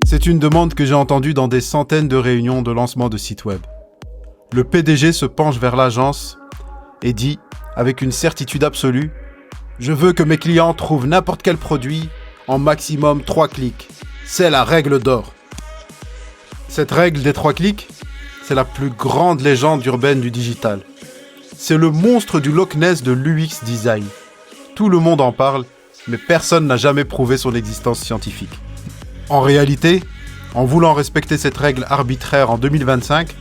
C'est une demande que j'ai entendue dans des centaines de réunions de lancement de sites web. Le PDG se penche vers l'agence et dit, avec une certitude absolue, « Je veux que mes clients trouvent n'importe quel produit en maximum 3 clics. C'est la règle d'or. » Cette règle des 3 clics, c'est la plus grande légende urbaine du digital. C'est le monstre du Loch Ness de l'UX design. Tout le monde en parle, mais personne n'a jamais prouvé son existence scientifique. En réalité, en voulant respecter cette règle arbitraire en 2025,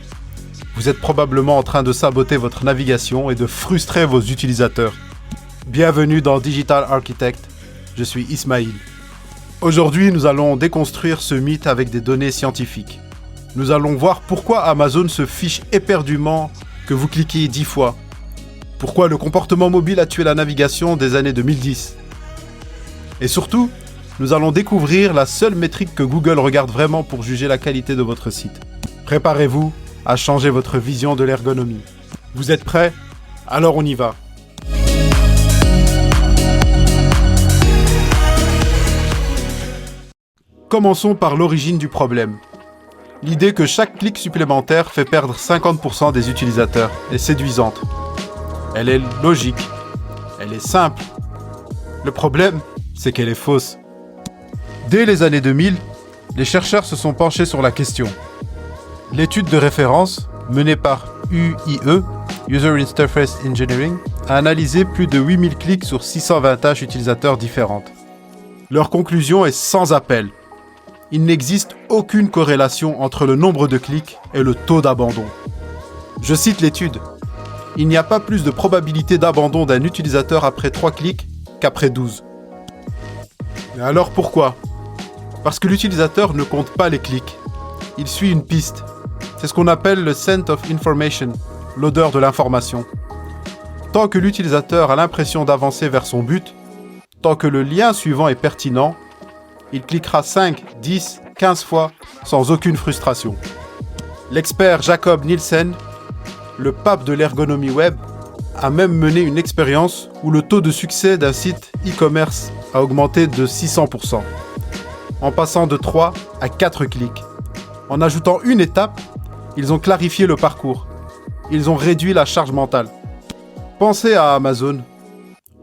vous êtes probablement en train de saboter votre navigation et de frustrer vos utilisateurs. Bienvenue dans Digital Architect, je suis Ismail. Aujourd'hui, nous allons déconstruire ce mythe avec des données scientifiques. Nous allons voir pourquoi Amazon se fiche éperdument que vous cliquiez 10 fois. Pourquoi le comportement mobile a tué la navigation des années 2010. Et surtout, nous allons découvrir la seule métrique que Google regarde vraiment pour juger la qualité de votre site. Préparez-vous à changer votre vision de l'ergonomie. Vous êtes prêts? Alors on y va. Commençons par l'origine du problème. L'idée que chaque clic supplémentaire fait perdre 50% des utilisateurs est séduisante. Elle est logique. Elle est simple. Le problème, c'est qu'elle est fausse. Dès les années 2000, les chercheurs se sont penchés sur la question. L'étude de référence, menée par UIE, User Interface Engineering, a analysé plus de 8000 clics sur 620 tâches utilisateurs différentes. Leur conclusion est sans appel. Il n'existe aucune corrélation entre le nombre de clics et le taux d'abandon. Je cite l'étude. Il n'y a pas plus de probabilité d'abandon d'un utilisateur après 3 clics qu'après 12. Mais alors pourquoi ? Parce que l'utilisateur ne compte pas les clics. Il suit une piste. C'est ce qu'on appelle le scent of information, l'odeur de l'information. Tant que l'utilisateur a l'impression d'avancer vers son but, tant que le lien suivant est pertinent, il cliquera 5, 10, 15 fois sans aucune frustration. L'expert Jacob Nielsen, le pape de l'ergonomie web, a même mené une expérience où le taux de succès d'un site e-commerce a augmenté de 600%, en passant de 3 à 4 clics. En ajoutant une étape, ils ont clarifié le parcours. Ils ont réduit la charge mentale. Pensez à Amazon.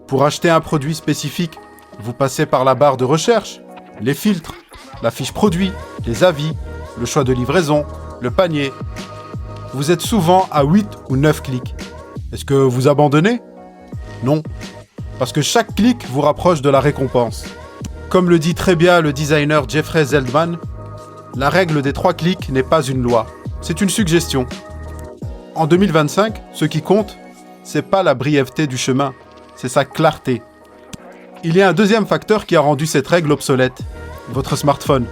Pour acheter un produit spécifique, vous passez par la barre de recherche, les filtres, la fiche produit, les avis, le choix de livraison, le panier. Vous êtes souvent à 8 ou 9 clics. Est-ce que vous abandonnez? Non. Parce que chaque clic vous rapproche de la récompense. Comme le dit très bien le designer Jeffrey Zeldman, la règle des 3 clics n'est pas une loi, c'est une suggestion. En 2025, ce qui compte, c'est pas la brièveté du chemin, c'est sa clarté. Il y a un deuxième facteur qui a rendu cette règle obsolète, votre smartphone.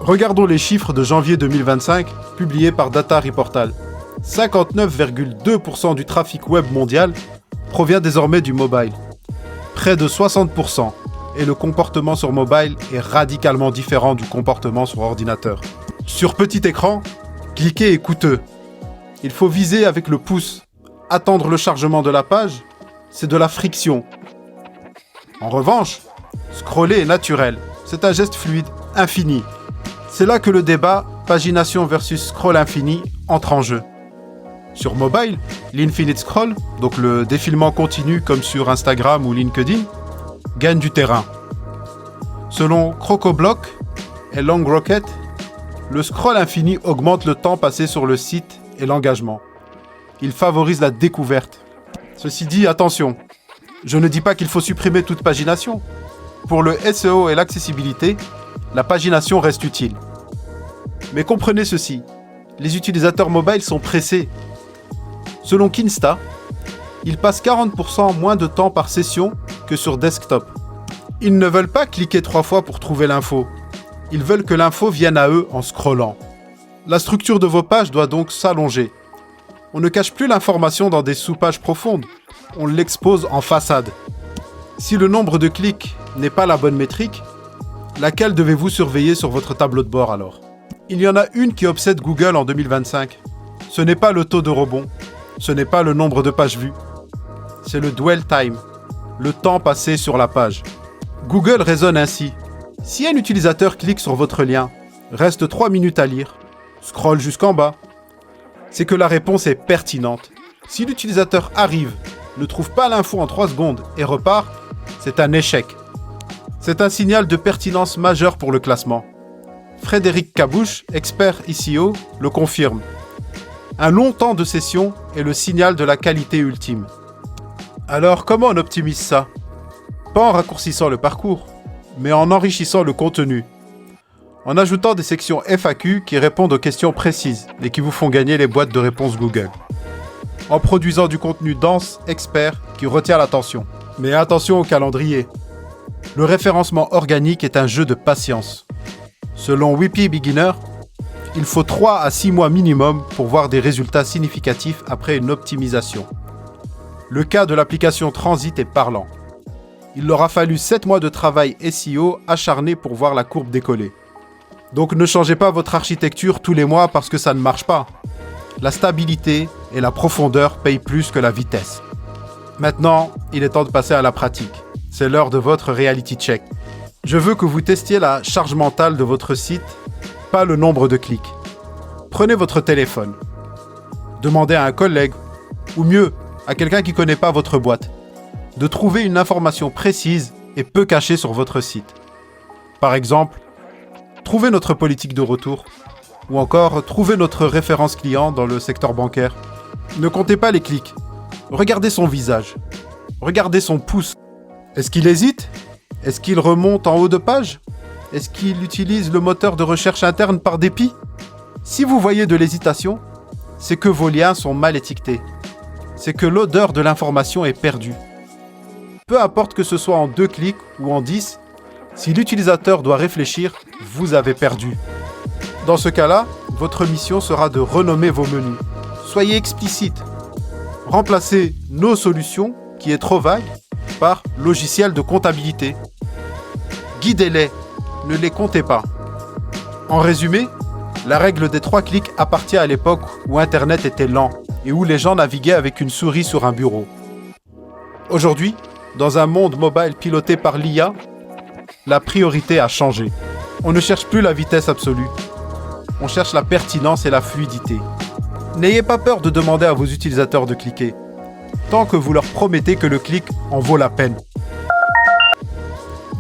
Regardons les chiffres de janvier 2025, publiés par Data Reportal. 59,2% du trafic web mondial provient désormais du mobile. Près de 60%. Et le comportement sur mobile est radicalement différent du comportement sur ordinateur. Sur petit écran, cliquer est coûteux. Il faut viser avec le pouce. Attendre le chargement de la page, c'est de la friction. En revanche, scroller est naturel. C'est un geste fluide, infini. C'est là que le débat pagination versus scroll infini entre en jeu. Sur mobile, l'infinite scroll, donc le défilement continu comme sur Instagram ou LinkedIn, gagne du terrain. Selon CrocoBlock et LongRocket, le scroll infini augmente le temps passé sur le site et l'engagement. Il favorise la découverte. Ceci dit, attention, je ne dis pas qu'il faut supprimer toute pagination. Pour le SEO et l'accessibilité, la pagination reste utile. Mais comprenez ceci, les utilisateurs mobiles sont pressés. Selon Kinsta, ils passent 40% moins de temps par session que sur desktop. Ils ne veulent pas cliquer 3 fois pour trouver l'info. Ils veulent que l'info vienne à eux en scrollant. La structure de vos pages doit donc s'allonger. On ne cache plus l'information dans des sous-pages profondes. On l'expose en façade. Si le nombre de clics n'est pas la bonne métrique, laquelle devez-vous surveiller sur votre tableau de bord alors? Il y en a une qui obsède Google en 2025. Ce n'est pas le taux de rebond. Ce n'est pas le nombre de pages vues. C'est le dwell time, le temps passé sur la page. Google raisonne ainsi. Si un utilisateur clique sur votre lien, reste 3 minutes à lire, scrolle jusqu'en bas, c'est que la réponse est pertinente. Si l'utilisateur arrive, ne trouve pas l'info en 3 secondes et repart, c'est un échec. C'est un signal de pertinence majeur pour le classement. Frédéric Cabouche, expert SEO, le confirme. Un long temps de session est le signal de la qualité ultime. Alors comment on optimise ça? Pas en raccourcissant le parcours, mais en enrichissant le contenu. En ajoutant des sections FAQ qui répondent aux questions précises et qui vous font gagner les boîtes de réponses Google. En produisant du contenu dense, expert, qui retient l'attention. Mais attention au calendrier. Le référencement organique est un jeu de patience. Selon Wiki Beginner, il faut 3 à 6 mois minimum pour voir des résultats significatifs après une optimisation. Le cas de l'application Transit est parlant. Il leur a fallu 7 mois de travail SEO acharné pour voir la courbe décoller. Donc ne changez pas votre architecture tous les mois parce que ça ne marche pas. La stabilité et la profondeur payent plus que la vitesse. Maintenant, il est temps de passer à la pratique. C'est l'heure de votre reality check. Je veux que vous testiez la charge mentale de votre site, pas le nombre de clics. Prenez votre téléphone. Demandez à un collègue, ou mieux, à quelqu'un qui ne connaît pas votre boîte, de trouver une information précise et peu cachée sur votre site. Par exemple, trouvez notre politique de retour, ou encore trouvez notre référence client dans le secteur bancaire. Ne comptez pas les clics. Regardez son visage. Regardez son pouce. Est-ce qu'il hésite? Est-ce qu'il remonte en haut de page? Est-ce qu'il utilise le moteur de recherche interne par dépit? Si vous voyez de l'hésitation, c'est que vos liens sont mal étiquetés. C'est que l'odeur de l'information est perdue. Peu importe que ce soit en 2 clics ou en 10, si l'utilisateur doit réfléchir, vous avez perdu. Dans ce cas-là, votre mission sera de renommer vos menus. Soyez explicite. Remplacez « nos solutions » qui est trop vague par « logiciel de comptabilité ». Guidez-les, ne les comptez pas. En résumé, la règle des 3 clics appartient à l'époque où Internet était lent et où les gens naviguaient avec une souris sur un bureau. Aujourd'hui, dans un monde mobile piloté par l'IA, la priorité a changé. On ne cherche plus la vitesse absolue. On cherche la pertinence et la fluidité. N'ayez pas peur de demander à vos utilisateurs de cliquer, tant que vous leur promettez que le clic en vaut la peine.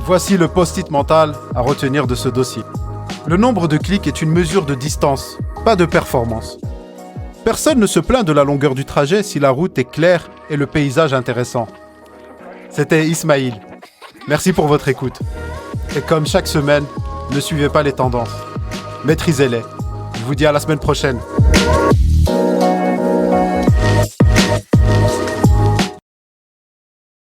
Voici le post-it mental à retenir de ce dossier. Le nombre de clics est une mesure de distance, pas de performance. Personne ne se plaint de la longueur du trajet si la route est claire et le paysage intéressant. C'était Ismail. Merci pour votre écoute. Et comme chaque semaine, ne suivez pas les tendances. Maîtrisez-les. Je vous dis à la semaine prochaine.